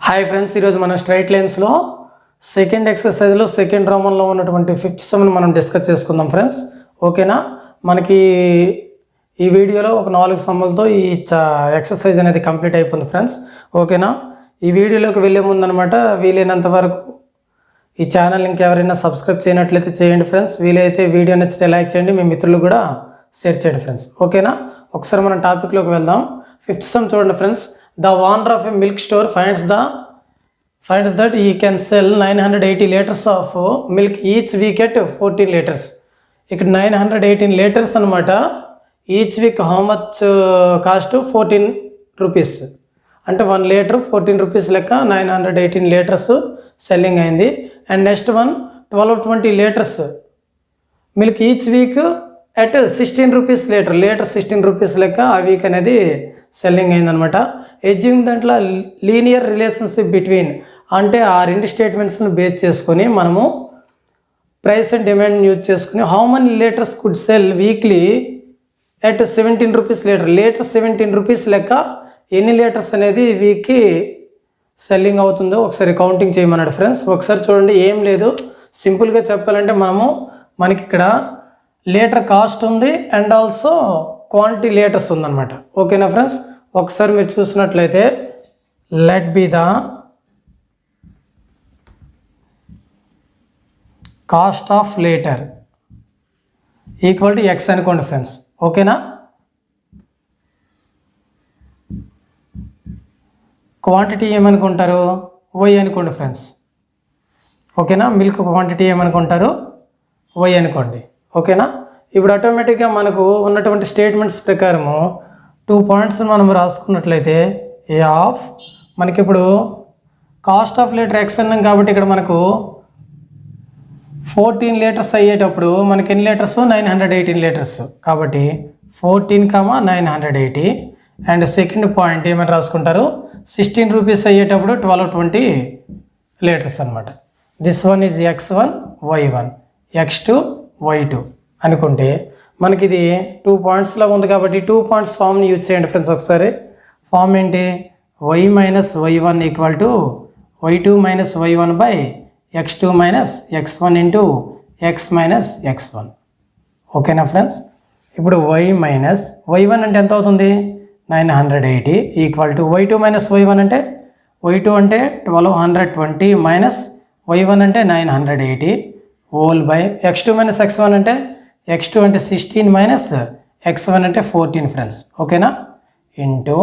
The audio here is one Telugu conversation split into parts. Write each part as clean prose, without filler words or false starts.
హాయ్ ఫ్రెండ్స్, ఈరోజు మనం స్ట్రైట్ లైన్స్లో సెకండ్ ఎక్సర్సైజ్లో సెకండ్ రోమన్లో ఉన్నటువంటి ఫిఫ్త్ సమ్ని మనం డిస్కస్ చేసుకుందాం ఫ్రెండ్స్. ఓకేనా, మనకి ఈ వీడియోలో ఒక 4 సమ్ములతో ఈ ఎక్సర్సైజ్ అనేది కంప్లీట్ అయిపోయింది ఫ్రెండ్స్. ఓకేనా, ఈ వీడియోలోకి వెళ్ళే ముందు అనమాట వీలైనంత వరకు ఈ ఛానల్ ఇంకెవరైనా సబ్స్క్రైబ్ చేయనట్లయితే చేయండి ఫ్రెండ్స్. వీలైతే వీడియో నచ్చితే లైక్ చేయండి, మీ మిత్రులు కూడా షేర్ చేయండి ఫ్రెండ్స్. ఓకేనా, ఒకసారి మనం టాపిక్లోకి వెళ్దాం. ఫిఫ్త్ సమ్ చూడండి friends. The owner of a milk store finds that he can sell 980 liters of milk each week at 14 liters. ఇక్కడ 918 liters అనమాట. Each week how much cost 14 rupees, అంటే 1 లీటర్ 14 రూపీస్ లెక్క 918 లీటర్స్ సెల్లింగ్ అయింది. And next one 1220 litres milk each week at 16 rupees litre 16 rupees లెక్క ఆ వీక్ అనేది సెల్లింగ్ అయిందనమాట. ఎడ్జింగ్ దాంట్లో లీనియర్ రిలేషన్షిప్ బిట్వీన్, అంటే ఆ రెండు స్టేట్మెంట్స్ని బేస్ చేసుకొని మనము ప్రైస్ అండ్ డిమాండ్ యూజ్ చేసుకుని how many litres could cell weekly at 17 rupees litre 17 rupees లెక్క ఎన్ని లీటర్స్ అనేది వీక్కి సెల్లింగ్ అవుతుందో ఒకసారి కౌంటింగ్ చేయమన్నాడు ఫ్రెండ్స్. ఒకసారి చూడండి, ఏం లేదు, సింపుల్గా చెప్పాలంటే మనకి ఇక్కడ లీటర్ కాస్ట్ ఉంది అండ్ ఆల్సో క్వాంటిటీ లీటర్స్ ఉందన్నమాట. ఓకేనా ఫ్రెండ్స్, ఒకసారి మీరు చూసినట్లయితే let be the cost half litre equal to X అనుకోండి ఫ్రెండ్స్. ఓకేనా, క్వాంటిటీ ఏమనుకుంటారు, వై అనుకోండి ఫ్రెండ్స్. ఓకేనా, మిల్క్ క్వాంటిటీ ఏమనుకుంటారు, వై అనుకోండి. ఓకేనా, ఇప్పుడు ఆటోమేటిక్గా మనకు ఉన్నటువంటి స్టేట్మెంట్స్ ప్రకారము 2 పాయింట్స్ మనం రాసుకున్నట్లయితే ఏ ఆఫ్ మనకి ఇప్పుడు కాస్ట్ ఆఫ్ లీటర్ ఎక్స్ అన్నాం కాబట్టి ఇక్కడ మనకు 14 లీటర్స్ అయ్యేటప్పుడు మనకి ఎన్ని లీటర్స్ 918 లీటర్స్ కాబట్టి 14,980. అండ్ సెకండ్ పాయింట్ ఏమని రాసుకుంటారు 16 రూపీస్ అయ్యేటప్పుడు 1220 లీటర్స్ అనమాట. This one is x1 y1 x2 y2 అనుకుంటే మనకి ఇది 2 పాయింట్స్లో ఉంది కాబట్టి 2 పాయింట్స్ ఫామ్ని యూజ్ చేయండి ఫ్రెండ్స్. ఒకసారి ఫామ్ ఏంటి, y minus y1 equal to y2 minus y1 by x2 minus x1 into x minus x1. ఓకేనా ఫ్రెండ్స్, ఇప్పుడు y మైనస్ y1 అంటే ఎంత అవుతుంది 980 equal to y2 minus y1 అంటే y2 అంటే 1220 మైనస్ y1 అంటే 980 whole by x2 minus x1 అంటే x2 అంటే 16 మైనస్ x1 అంటే 14 ఫ్రెండ్స్. ఓకేనా, ఇంటూ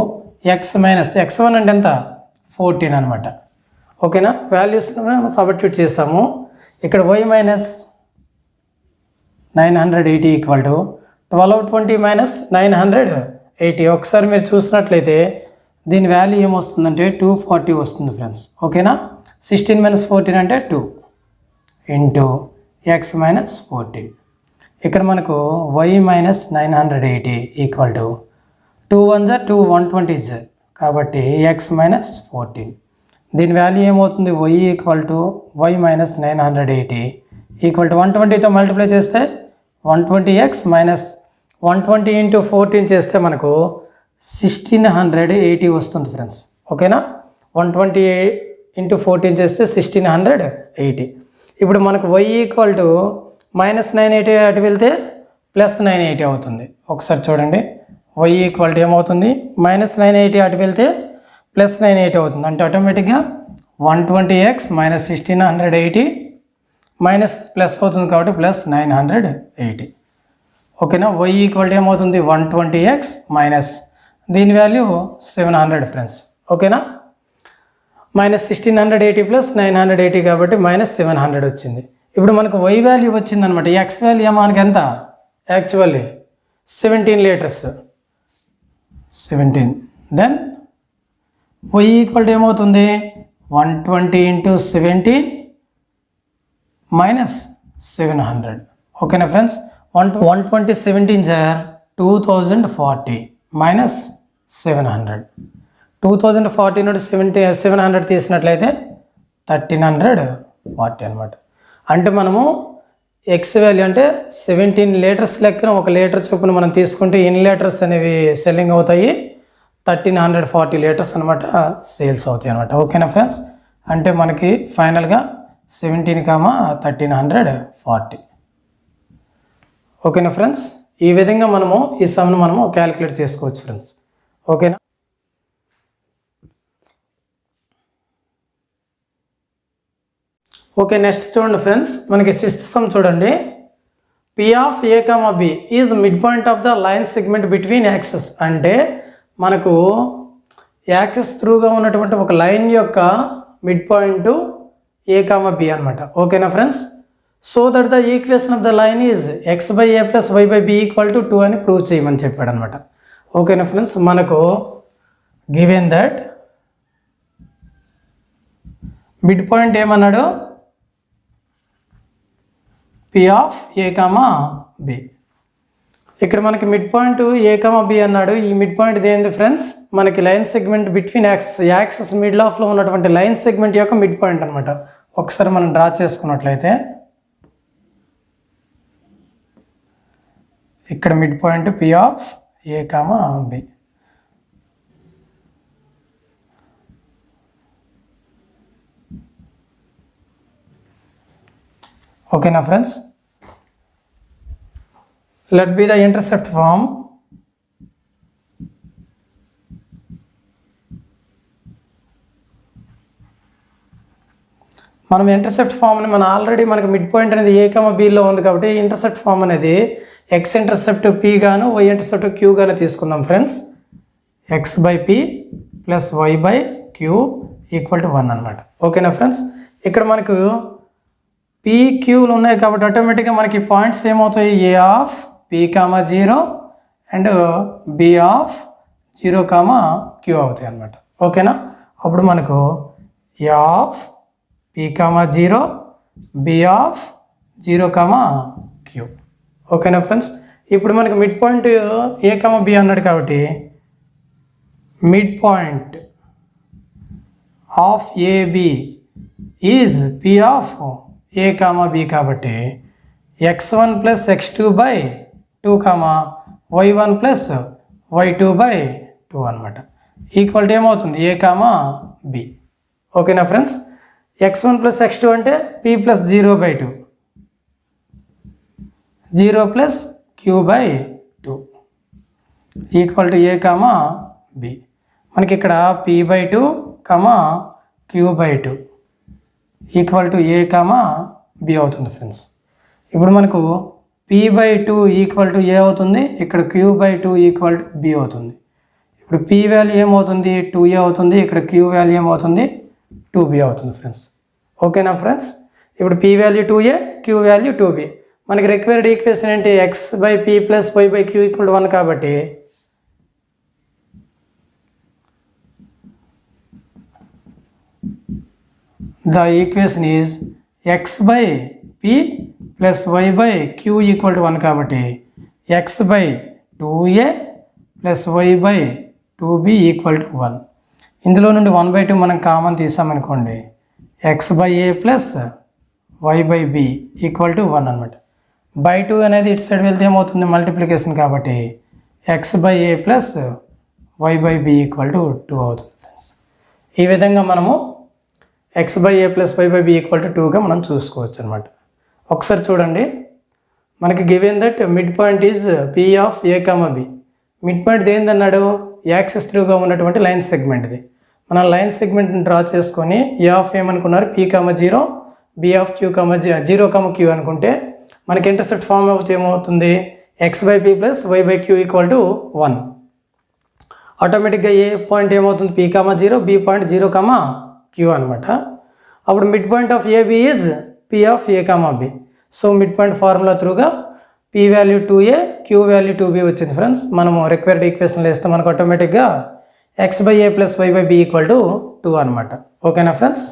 x మైనస్ x1 అంటే ఎంత 14 అనమాట. ఓకేనా, వాల్యూస్ సబ్స్టిట్యూట్ చేస్తాము. ఇక్కడ y minus 980 equal to 1220 minus 980. ఒకసారి మీరు చూసినట్లయితే దీని వాల్యూ ఏమొస్తుందంటే 240 వస్తుంది ఫ్రెండ్స్. ఓకేనా, 16 మైనస్ 14 అంటే 2 ఇంటూ x మైనస్ 14. ఇక్కడ మనకు y మైనస్ 980 ఈక్వల్ టు 2 1 జా 2 120 కాబట్టి x మైనస్ 14. దీని వాల్యూ ఏమవుతుంది y equal to y minus 980 equal to 120తో మల్టిప్లై చేస్తే 120x మైనస్ 120 ఇంటూ 14 చేస్తే మనకు 1680 వస్తుంది ఫ్రెండ్స్. ఓకేనా, 120 ఇంటూ 14 చేస్తే 1680. ఇప్పుడు మనకు y ఈక్వల్ టు మైనస్ 980 అటు వెళ్తే ప్లస్ 980 అవుతుంది. ఒకసారి చూడండి, y ఈక్వల్ టు ఏమవుతుంది మైనస్ 980 అటు వెళ్తే ప్లస్ 980 అవుతుంది. అంటే ఆటోమేటిక్గా 120x మైనస్ 1680 మైనస్ ప్లస్ అవుతుంది కాబట్టి ప్లస్ 980. ఓకేనా, y ఈక్వల్ టు ఏమవుతుంది 120x మైనస్ దీని వాల్యూ 700 ఫ్రెండ్స్. ఓకేనా, మైనస్ 1680 ప్లస్ 980 కాబట్టి మైనస్ 700 వచ్చింది. ఇప్పుడు మనకు y వాల్యూ వచ్చిందనమాట. x వాల్యూ మనకి ఎంత actually 17 litres 17. Then y equal to ఏమవుతుంది 120 ఇంటూ 17 మైనస్ 700. ఓకేనా ఫ్రెండ్స్, 120 17 సార్ 2040 మైనస్ 700. 2040 నుండి 700 తీసినట్లయితే 1340 అనమాట. అంటే మనము ఎక్స్ వాల్యూ అంటే 17 లీటర్స్ లెక్కన 1 లీటర్ చొప్పున మనం తీసుకుంటే ఎన్ని లీటర్స్ అనేవి సెల్లింగ్ అవుతాయి 1340 లీటర్స్ అనమాట సేల్స్ అవుతాయి అనమాట. ఓకేనా ఫ్రెండ్స్, అంటే మనకి ఫైనల్గా 17,1340. ఓకేనా ఫ్రెండ్స్, ఈ విధంగా మనము ఈ సమ్ను మనము క్యాలిక్యులేట్ చేసుకోవచ్చు ఫ్రెండ్స్. ఓకేనా. ఓకే, నెక్స్ట్ చూడండి ఫ్రెండ్స్, మనకి 6th సమ్ చూడండి. P of A, B is mid point of the line segment between access. అంటే మనకు యాక్సెస్ త్రూగా ఉన్నటువంటి ఒక లైన్ యొక్క మిడ్ పాయింట్ A, B అనమాట. ఓకేనా friends, so that the equation of the line is x/a + y/b = 2 అని ప్రూవ్ చేయమని చెప్పాడు అనమాట. ఓకేనా ఫ్రెండ్స్, మనకు గివెన్ దట్ మిడ్ పాయింట్ ఏమన్నాడు, P of A, B. ఇక్కడ మనకి మిడ్ పాయింట్ A, B అన్నాడు. ఈ మిడ్ పాయింట్ ఏంది ఫ్రెండ్స్, మనకి line segment between axes middle ఆఫ్లో ఉన్నటువంటి లైన్ సెగ్మెంట్ యొక్క మిడ్ పాయింట్ అనమాట. ఒకసారి మనం డ్రా చేసుకున్నట్లయితే ఇక్కడ mid point P of A, B. ఓకేనా friends, let be the intercept form. మనం ఇంటర్సెప్ట్ ఫామ్ని ఆల్రెడీ మనకి మిడ్ పాయింట్ అనేది A, Bలో ఉంది కాబట్టి ఇంటర్సెప్ట్ ఫామ్ అనేది x ఇంటర్సెప్ట్ P గాను y ఇంటర్సెప్ట్ Q గాను తీసుకుందాం ఫ్రెండ్స్. x/p + y/q = 1 అనమాట. ఓకేనా ఫ్రెండ్స్, ఇక్కడ మనకు PQలు ఉన్నాయి కాబట్టి ఆటోమేటిక్గా మనకి పాయింట్స్ ఏమవుతాయి, A of P, 0 and B of 0, Q అవుతాయి అనమాట. ఓకేనా, అప్పుడు మనకు A of P, 0, B of 0, Q. ఓకేనా ఫ్రెండ్స్, ఇప్పుడు మనకి మిడ్ పాయింట్ A, B అన్నాడు కాబట్టి mid point of AB is P of A, B కాబట్టి x1 + x2/2, y1 + y2/2 అనమాట. ఈక్వల్ టు ఏమవుతుంది, A, B. ఓకేనా ఫ్రెండ్స్, x1 + x2 అంటే P + 0/2, 0 + q/2 equal to A, B. మనకి ఇక్కడ p/2, q/2 equal to A, B అవుతుంది ఫ్రెండ్స్. ఇప్పుడు మనకు p/2 ఈక్వల్ టు A అవుతుంది, ఇక్కడ q/2 ఈక్వల్ టు B అవుతుంది. ఇప్పుడు p వాల్యూ ఏమవుతుంది, 2A అవుతుంది, ఇక్కడ q వాల్యూ ఏమవుతుంది, 2B అవుతుంది ఫ్రెండ్స్. ఓకేనా ఫ్రెండ్స్, ఇప్పుడు p value 2A, q value 2B. మనకి రిక్వైర్డ్ ఈక్వేషన్ ఏంటి, x/p + y/q = 1 కాబట్టి the equation is x/p + y/q = 1 కాబట్టి x/2a + y/2b = 1. ఇందులో నుండి 1/2 మనం కామన్ తీసామనుకోండి, x/a + y/b = 1 అనమాట. బై 2 అనేది ఇటు సైడ్ వెళ్తే ఏమవుతుంది, మల్టిప్లికేషన్ కాబట్టి x/a + y/b = 2 అవుతుంది ఫ్రెండ్స్. ఈ విధంగా మనము x/a + y/b = 2గా మనం చూసుకోవచ్చు అనమాట. ఒకసారి చూడండి, మనకి given that mid point is P of A, B. Mid point ఏందన్నాడు, యాక్సెస్ త్రూగా ఉన్నటువంటి లైన్ సెగ్మెంట్ది. మనం లైన్ సెగ్మెంట్ని డ్రా చేసుకొని A of ఏమనుకున్నారు, P, 0, B of Q, 0, Q అనుకుంటే మనకి ఇంటర్సెప్ట్ ఫామ్ ఏమవుతుంది, x/p + y/q = 1. ఆటోమేటిక్గా ఏ పాయింట్ ఏమవుతుంది, P, 0, B పాయింట్ 0, Q అనమాట. అప్పుడు mid point of AB is P of A, B. So mid point formula త్రూగా P value 2A, Q value 2B వచ్చింది ఫ్రెండ్స్. మనము రిక్వైర్డ్ ఈక్వేషన్లో వేస్తే మనకు ఆటోమేటిక్గా x/a + y/b = 2 అనమాట. ఓకేనా ఫ్రెండ్స్,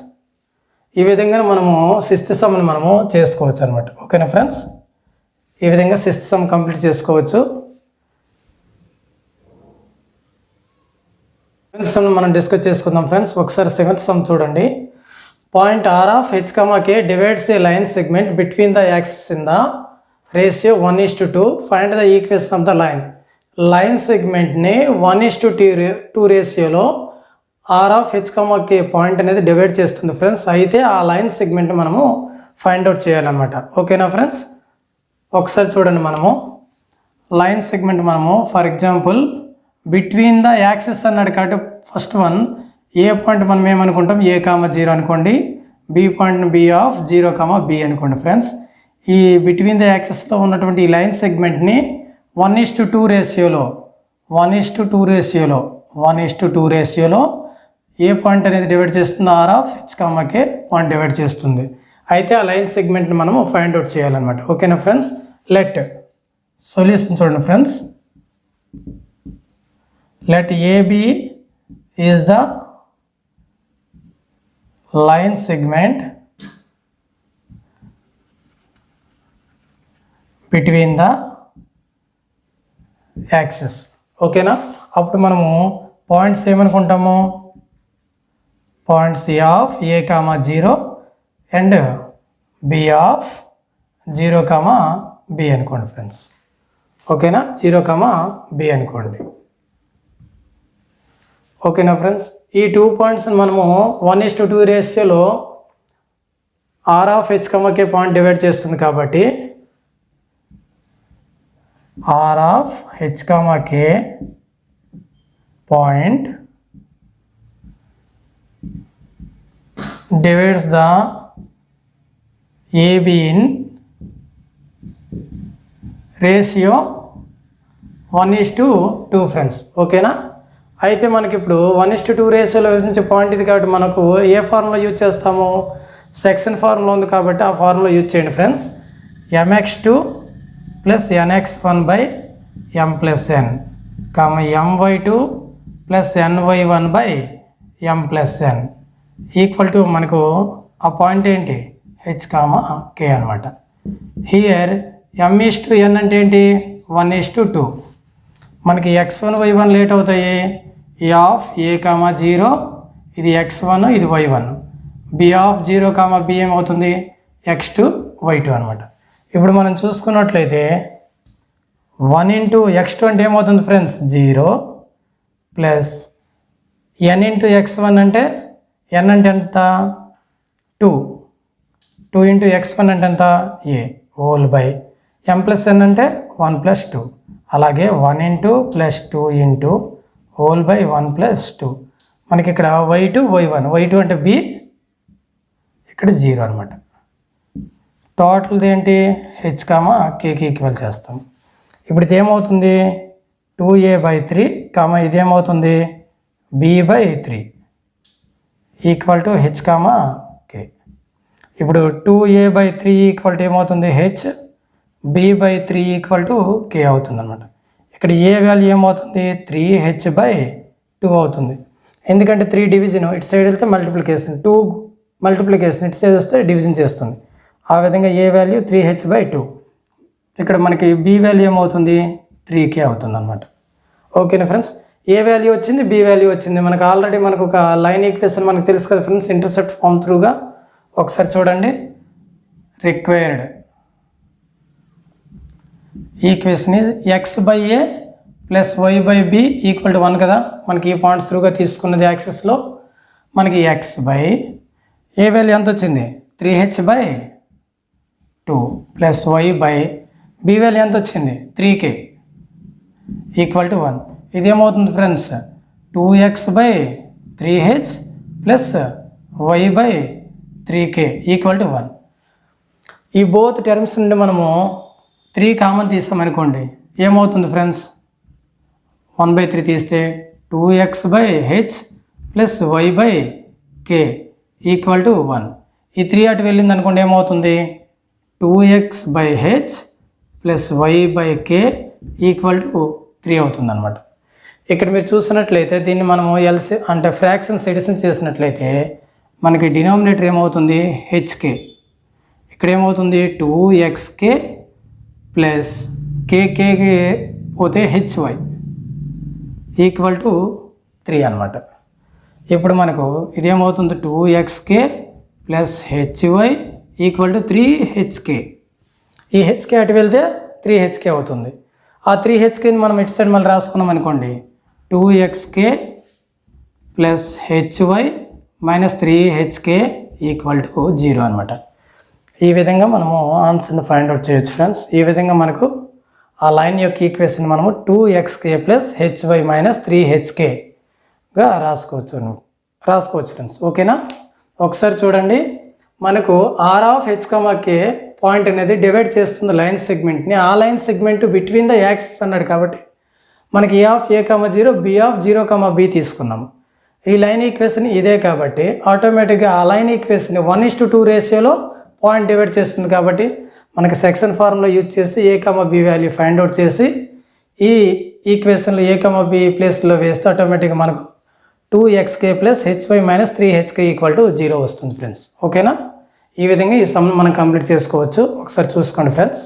ఈ విధంగా మనము 6th సమ్ని మనము చేసుకోవచ్చు అనమాట. ఓకేనా ఫ్రెండ్స్, ఈ విధంగా 6th సమ్ కంప్లీట్ చేసుకోవచ్చు. 7th సమ్ మనం డిస్కస్ చేసుకుందాం ఫ్రెండ్స్. ఒకసారి 7th సమ్ చూడండి. Point R of H, K divides a line segment between the axes in the ratio 1:2. Find the equation of the line. Line సెగ్మెంట్ని 1:2 రేషియోలో R of H comma K point అనేది డివైడ్ చేస్తుంది ఫ్రెండ్స్. అయితే ఆ లైన్ సెగ్మెంట్ మనము ఫైండ్ అవుట్ చేయాలన్నమాట. ఓకేనా ఫ్రెండ్స్, ఒకసారి చూడండి. మనము లైన్ సెగ్మెంట్ మనము for example between the axis అన్నాడు కాబట్టి ఫస్ట్ వన్ ఏ పాయింట్ మనం ఏమనుకుంటాం, a,0 అనుకోండి. B point B of 0,b అనుకోండి ఫ్రెండ్స్. ఈ బిట్వీన్ ద యాక్సిస్లో ఉన్నటువంటి ఈ లైన్ సెగ్మెంట్ని 1:2 రేషియోలో ఏ పాయింట్ అనేది డివైడ్ చేస్తుంది, R of H comma K point divide చేస్తుంది. అయితే ఆ లైన్ సెగ్మెంట్ని మనము ఫైండ్ అవుట్ చేయాలన్నమాట. ఓకేనా ఫ్రెండ్స్, లెట్ సొల్యూషన్ చూడండి friends. Let AB is the line segment between the axis. ఓకేనా, అప్పుడు మనము పాయింట్స్ ఏమనుకుంటాము, points of a,0 and b of 0,b అనుకోండి ఫ్రెండ్స్. ఓకేనా, 0,b అనుకోండి. ఓకేనా ఫ్రెండ్స్, ఈ 2 పాయింట్స్ మనము 1:2 రేషియోలో R of H comma K point divide చేస్తుంది కాబట్టి R of H comma K point divides the AB in ratio 1:2 friends. ఓకేనా, అయితే మనకి ఇప్పుడు 1:2 రేషియోలో నుంచి పాయింట్ ఇది కాబట్టి మనకు ఏ ఫార్ములా యూజ్ చేస్తాము, సెక్షన్ ఫార్ములా ఉంది కాబట్టి ఆ ఫార్ములా యూజ్ చేయండి friends. mx2 plus nx1 by m plus n my2 plus ny1 by m plus n equal to మనకు ఆ పాయింట్ ఏంటి, హెచ్ కామా కే అనమాట. హియర్ m:n అంటే ఏంటి, 1:2. మనకి x1 y1 లేట్ అవుతాయి. ఈ ఆఫ్ a,0 ఇది x1 ఇది y1, b ఆఫ్ 0,b ఏమవుతుంది, x2 y2 అనమాట. ఇప్పుడు మనం చూసుకున్నట్లయితే 1 ఇంటూ x2 అంటే ఏమవుతుంది friends, 0 plus n into x1 అంటే n అంటే ఎంత, 2 ఇంటూ x1 అంటే ఎంత, a whole by m plus n అంటే 1 ప్లస్ 2. అలాగే 1 into plus 2 into whole by 1 plus 2. మనకి ఇక్కడ y2 y2 అంటే b, ఇక్కడ 0 అనమాట. టోటల్ది ఏంటి, హెచ్ కామా కేకి ఈక్వల్ చేస్తాం. ఇప్పుడు ఇది ఏమవుతుంది, 2a/3 ఇదేమవుతుంది b/3 equal to H comma K. ఇప్పుడు 2a/3 ఈక్వల్ టు ఏమవుతుంది, H, b/3 equal to K అవుతుంది అనమాట. ఇక్కడ ఏ వాల్యూ ఏమవుతుంది, 3h/2 అవుతుంది. ఎందుకంటే 3 డివిజన్ ఇటు సైడ్ వెళ్తే మల్టిప్లికేషన్, 2 మల్టిప్లికేషన్ ఇటు సైడ్ వస్తే డివిజన్ చేస్తుంది. ఆ విధంగా ఏ వాల్యూ 3h/2. ఇక్కడ మనకి బి వాల్యూ ఏమవుతుంది, 3k అవుతుంది అనమాట. ఓకేనా ఫ్రెండ్స్, ఏ వాల్యూ వచ్చింది, బి వాల్యూ వచ్చింది. మనకు ఆల్రెడీ మనకు ఒక లైన్ ఈక్వేషన్ మనకు తెలుసు కదా ఫ్రెండ్స్, ఇంటర్సెప్ట్ ఫామ్ త్రూగా. ఒకసారి చూడండి, required equation is x/a plus y/b equal to 1 కదా. మనకి ఈ పాయింట్స్ త్రూగా తీసుకున్నది యాక్సిస్లో. మనకి x బై ఏ వాల్యూ ఎంత వచ్చింది, 3h/2 plus y by B value ఎంత వచ్చింది, 3k ఈక్వల్ టు 1. ఇదేమవుతుంది friends, 2x/3h plus y/3k equal to 1. ఈ బోత్ టర్మ్స్ నుండి మనము 3 కామన్ తీసామనుకోండి, ఏమవుతుంది ఫ్రెండ్స్, 1/3 తీస్తే 2x/h plus y/k equal to 1. ఈ 3 అటు వెళ్ళింది అనుకోండి, ఏమవుతుంది, 2x/h plus y/k equal to 3 అవుతుంది అనమాట. ఇక్కడ మీరు చూసినట్లయితే దీన్ని మనము ఎల్సి అంటే ఫ్రాక్షన్స్ ఎడిషన్ చేసినట్లయితే మనకి డినామినేటర్ ఏమవుతుంది, హెచ్కే. ఇక్కడ ఏమవుతుంది, 2xk ప్లస్ కేకే పోతే హెచ్వై ఈక్వల్ టు 3 అనమాట. ఇప్పుడు మనకు ఇదేమవుతుంది, 2xk plus HY equal to 3hk. ఈ హెచ్కే అటు వెళ్తే 3hk అవుతుంది. ఆ 3hkని మనం ఇటు సైడ్ మళ్ళీ రాసుకున్నాం అనుకోండి, 2xk plus hy minus 3hk equal to 0 అనమాట. ఈ విధంగా మనము ఆన్సర్ని ఫైండ్ అవుట్ చేయొచ్చు ఫ్రెండ్స్. ఈ విధంగా మనకు ఆ లైన్ యొక్క ఈక్వేషన్ మనము 2xk ప్లస్ hy మైనస్ 3hkగా రాసుకోవచ్చు ఫ్రెండ్స్. ఓకేనా? ఒకసారి చూడండి, మనకు r of h, k point అనేది డివైడ్ చేస్తుంది లైన్ సెగ్మెంట్ని. ఆ line segment between the axis అన్నాడు కాబట్టి మనకి a of a, 0, b of 0, b తీసుకున్నాము. ఈ లైన్ ఈక్వేషన్ ఇదే కాబట్టి ఆటోమేటిక్గా ఆ లైన్ ఈక్వేషన్ 1:2 రేషియోలో పాయింట్ డివైడ్ చేస్తుంది కాబట్టి మనకి సెక్షన్ ఫార్ములా యూజ్ చేసి a, b value find out చేసి ఈ ఈక్వేషన్లో a, b ప్లేస్లో వేస్తే ఆటోమేటిక్గా మనకు 2xk plus hy minus 3hk equal to 0 వస్తుంది ఫ్రెండ్స్. ఓకేనా? ఈ విధంగా ఈ సమ్ని మనం కంప్లీట్ చేసుకోవచ్చు. ఒకసారి చూసుకోండి ఫ్రెండ్స్.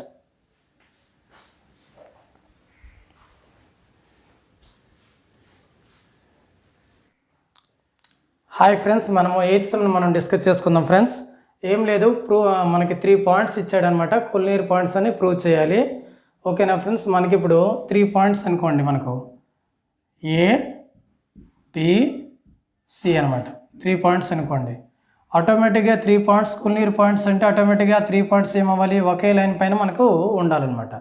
హాయ్ ఫ్రెండ్స్, మనము 8th సమ్ని మనం డిస్కస్ చేసుకుందాం ఫ్రెండ్స్. ఏం లేదు, మనకి 3 పాయింట్స్ ఇచ్చాడనమాట. కొల్లినీర్ పాయింట్స్ అని ప్రూవ్ చేయాలి. ఓకేనా ఫ్రెండ్స్? మనకి ఇప్పుడు 3 పాయింట్స్ అనుకోండి, మనకు A, B, C అనమాట. 3 పాయింట్స్ అనుకోండి. ఆటోమేటిక్గా 3 పాయింట్స్ కొల్లినీర్ పాయింట్స్ అంటే ఆటోమేటిక్గా 3 పాయింట్స్ ఏమవ్వాలి, ఒకే లైన్ పైన మనకు ఉండాలన్నమాట.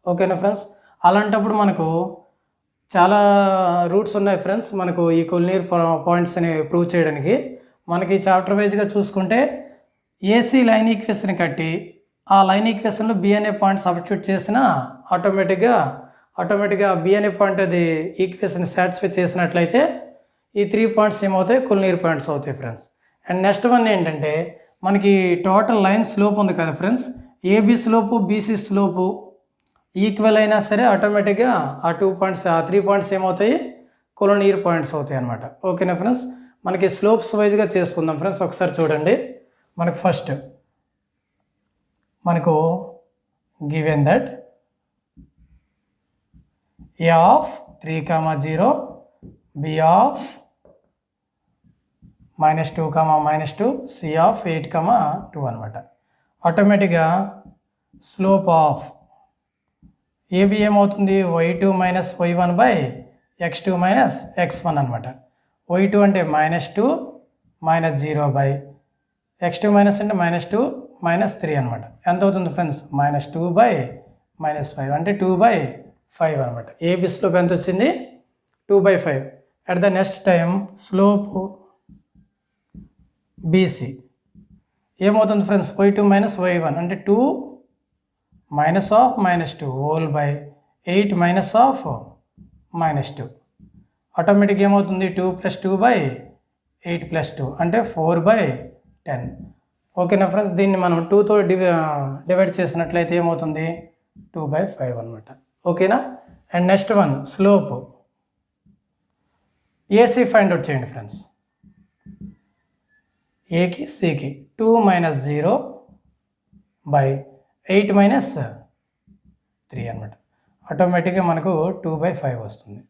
ఓకేనా ఫ్రెండ్స్? అలాంటప్పుడు మనకు చాలా రూట్స్ ఉన్నాయి ఫ్రెండ్స్. మనకు ఈ కొల్లినీర్ పాయింట్స్ అని ప్రూవ్ చేయడానికి మనకి చాప్టర్ వైజ్గా చూసుకుంటే ఏసీ లైన్ ఈక్వేషన్ కట్టి ఆ లైన్ ఈక్వేషన్లో బి అనే పాయింట్ సబ్స్టిట్యూట్ చేసినా ఆటోమేటిక్గా బి అనే పాయింట్ అది ఈక్వేషన్ సాటిస్ఫై చేసినట్లయితే ఈ 3 పాయింట్స్ ఏమవుతాయి, కొల్లినీర్ పాయింట్స్ అవుతాయి ఫ్రెండ్స్. అండ్ నెక్స్ట్ వన్ ఏంటంటే, మనకి టోటల్ లైన్ స్లోప్ ఉంది కదా friends, AB slope BC slope equal అయినా సరే ఆటోమేటిక్గా ఆ 2 పాయింట్స్ ఆ 3 పాయింట్స్ ఏమవుతాయి, కొల్లినీర్ పాయింట్స్ అవుతాయి అనమాట. ఓకేనా ఫ్రెండ్స్? మనకి స్లోప్స్ వైజ్గా చేసుకుందాం ఫ్రెండ్స్. ఒకసారి చూడండి, మనకు ఫస్ట్ మనకు given that a of 3, 0, b of -2, -2, c of 8, 2 అనమాట. ఆటోమేటిక్గా స్లోప్ ఆఫ్ ఏబి ఏమవుతుంది, y2 minus y1 by x2 minus x1 అనమాట. y2 అంటే -2 -0 బై x2 మైనస్ అంటే -2 -3 అనమాట. ఎంత అవుతుంది ఫ్రెండ్స్, -2 బై -5 అంటే 2/5 అనమాట. ఏబి స్లోప్ ఎంత వచ్చింది, 2/5. At the next time slope BC ఏమవుతుంది ఫ్రెండ్స్, y2 మైనస్ y1 అంటే 2 minus of -2 whole by 8 minus of -2. Automatic ఏమవుతుంది, 2 + 2 బై 8 + 2 అంటే 4/10. ఓకేనా ఫ్రెండ్స్? దీన్ని మనం 2తో డివైడ్ చేసినట్లయితే ఏమవుతుంది, 2/5 అనమాట. ఓకేనా? And next one slope AC find out చేయండి ఫ్రెండ్స్. ఏకి సికి 2 - 0 బై 8 - 3 అనమాట. ఆటోమేటిక్గా మనకు 2/5 వస్తుంది.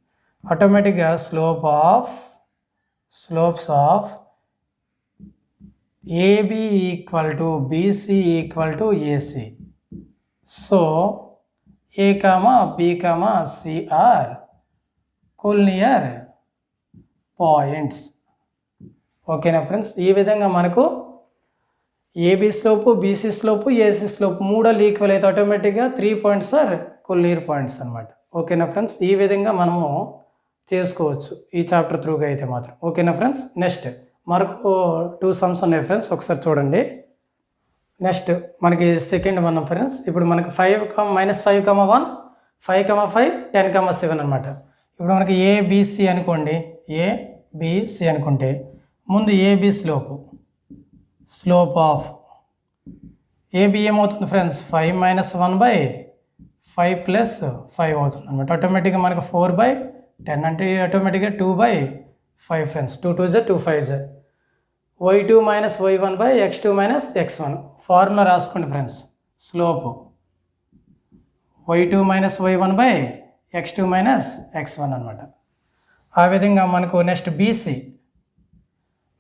ఆటోమేటిక్గా slopes of AB equal to BC equal to AC. So A, B, C are collinear points. ఓకేనా ఫ్రెండ్స్? ఈ విధంగా మనకు AB slope, BC slope, AC slope మూడలు ఈక్వల్ అయితే ఆటోమేటిక్గా 3 పాయింట్స్ ఆర్ కొల్లినీర్ పాయింట్స్ అనమాట. ఓకేనా ఫ్రెండ్స్? ఈ విధంగా మనము చేసుకోవచ్చు ఈ చాప్టర్ త్రూగా అయితే మాత్రం. ఓకేనా ఫ్రెండ్స్? నెక్స్ట్ మనకు 2 సమ్స్ ఉన్నాయి ఫ్రెండ్స్. ఒకసారి చూడండి. నెక్స్ట్ మనకి సెకండ్ వన్ ఫ్రెండ్స్. ఇప్పుడు మనకి -5, -1, 5, 5, 10, 7 అనమాట. ఇప్పుడు మనకి ఏబిసి అనుకోండి, ఏబిసి అనుకుంటే ముందు ఏబి స్లోప్ ఆఫ్ ఏబి ఏమవుతుంది ఫ్రెండ్స్, 5 - 1 బై 5 + 5 అవుతుంది అనమాట. ఆటోమేటిక్గా మనకు 4/10 అంటే ఆటోమేటిక్గా 2/5 friends. 2 2 2 5 y2 minus y1 by x2 minus x1. Formula రాసుకోండి friends. Slope y2 minus y1 by x2 minus x1 అనమాట. ఆ విధంగా మనకు నెక్స్ట్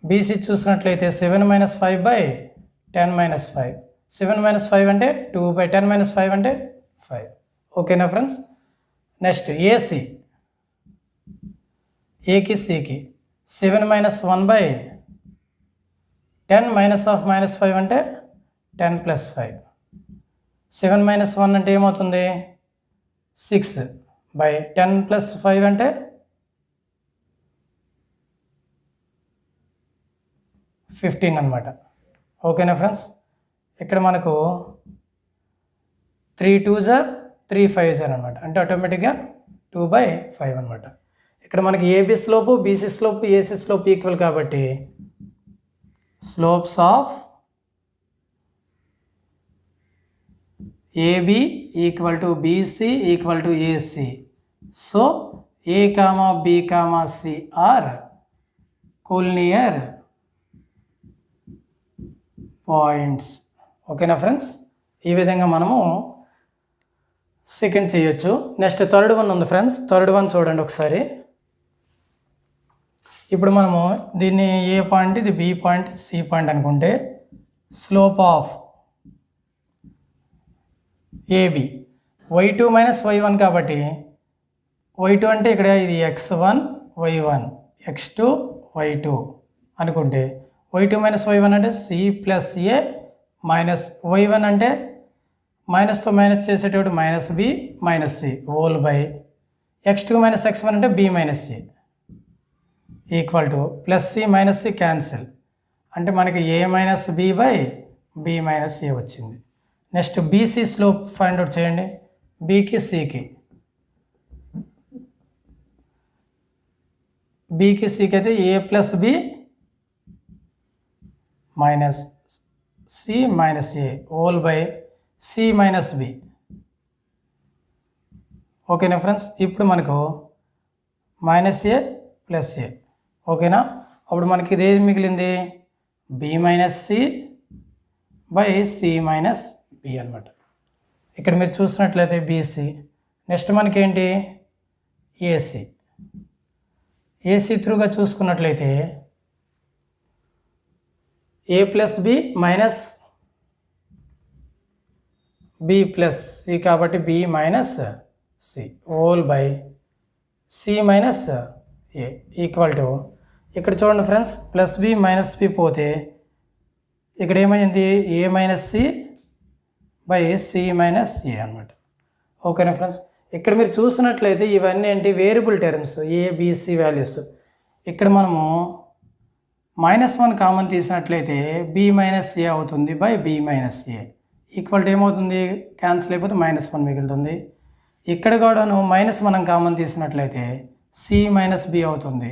బీసీ చూసినట్లయితే 7 - 5 బై 10 - 5. 7 - 5 అంటే 2/10 - 5 అంటే 5. ఓకేనా ఫ్రెండ్స్? నెక్స్ట్ ఏసీ, ఏకి సికి 7 - 1/10 -5 అంటే 10 + 5. 7 - 1 అంటే ఏమవుతుంది 6/10 + 5 అంటే 15 అనమాట. ఓకేనా ఫ్రెండ్స్, ఇక్కడ మనకు 3 2s are 3 5s are అనమాట. అంటే ఆటోమేటిక్గా 2/5 అనమాట. ఇక్కడ మనకి AB slope, BC slope, AC slope equal కాబట్టి slopes of AB = BC = AC. సో A, B, C are collinear points. ఓకేనా ఫ్రెండ్స్, ఈ విధంగా మనము సెకండ్ చేయొచ్చు. నెక్స్ట్ థర్డ్ వన్ ఉంది ఫ్రెండ్స్. థర్డ్ వన్ చూడండి ఒకసారి. ఇప్పుడు మనము దీన్ని ఏ పాయింట్, ఇది బి పాయింట్, సి పాయింట్ అనుకుంటే slope of AB y2 - y1 కాబట్టి y2 అంటే ఇక్కడ ఇది x1 y1 x2 y2 అనుకుంటే y2 - y1 అంటే c + a మైనస్ y1 అంటే మైనస్తో మైనస్ చేసేటప్పుడు -b - c whole by x2 - x1 అంటే b - c equal to +c - c cancel అంటే మనకి a - b/b - a వచ్చింది. Next BC slope find out చేయండి. బీకి సికి అయితే a + b - c - a whole by c - b. ఓకేనా ఫ్రెండ్స్, ఇప్పుడు మనకు -a + a. ఓకేనా, అప్పుడు మనకి ఇది ఏది మిగిలింది b - c/c - b అనమాట. ఇక్కడ మీరు చూసినట్లయితే బీసీ. నెక్స్ట్ మనకేంటి ఏసీ. ఏసీ త్రూగా చూసుకున్నట్లయితే a + b - b + c కాబట్టి b - c whole by c - a equal to ఇక్కడ చూడండి ఫ్రెండ్స్, +b - b పోతే ఇక్కడ ఏమైంది a - c/c - a అనమాట. ఓకేనా ఫ్రెండ్స్, ఇక్కడ మీరు చూసినట్లయితే ఇవన్నీ ఏంటి వేరియబుల్ టర్మ్స్ ఏబిసి వాల్యూస్. ఇక్కడ మనము -1 కామన్ తీసినట్లయితే b - a అవుతుంది b - a ఈక్వల్ టు ఏమవుతుంది క్యాన్సిల్ అయిపోతే -1 మిగులుతుంది. ఇక్కడ కూడాను -1 కామన్ తీసినట్లయితే c - b అవుతుంది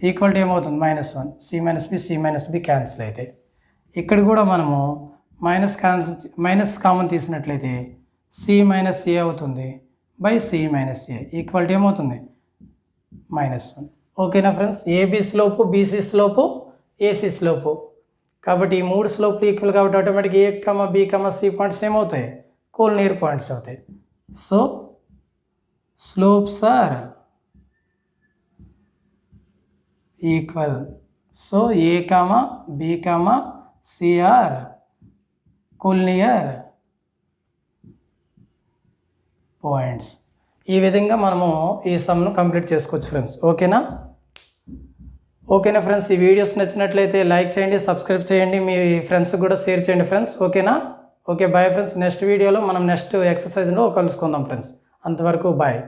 ఈక్వల్ టు ఏమవుతుంది -1 c - b క్యాన్సిల్ అయితే. ఇక్కడ కూడా మనము మైనస్ కామన్ తీసినట్లయితే c - a అవుతుంది c - a ఈక్వల్ టు ఏమవుతుంది -1. ఓకేనా friends, AB slope, BC slope, AC slope కాబట్టి ఈ 3 స్లోప్లు ఈక్వల్ కాబట్టి automatic A, B, C points ఏమవుతాయి కోలినియర్ పాయింట్స్ అవుతాయి. So slopes are equal. So A, B, C are collinear points. ఈ విధంగా మనము ఈ సమ్ను కంప్లీట్ చేసుకోవచ్చు ఫ్రెండ్స్. ఓకేనా ఫ్రెండ్స్, ఈ వీడియోస్ నచ్చినట్లయితే లైక్ చేయండి, సబ్స్క్రైబ్ చేయండి, మీ ఫ్రెండ్స్కి కూడా షేర్ చేయండి ఫ్రెండ్స్. ఓకేనా, ఓకే బాయ్ ఫ్రెండ్స్. నెక్స్ట్ వీడియోలో మనం నెక్స్ట్ ఎక్సర్సైజ్లో కలుసుకుందాం ఫ్రెండ్స్. అంతవరకు బాయ్.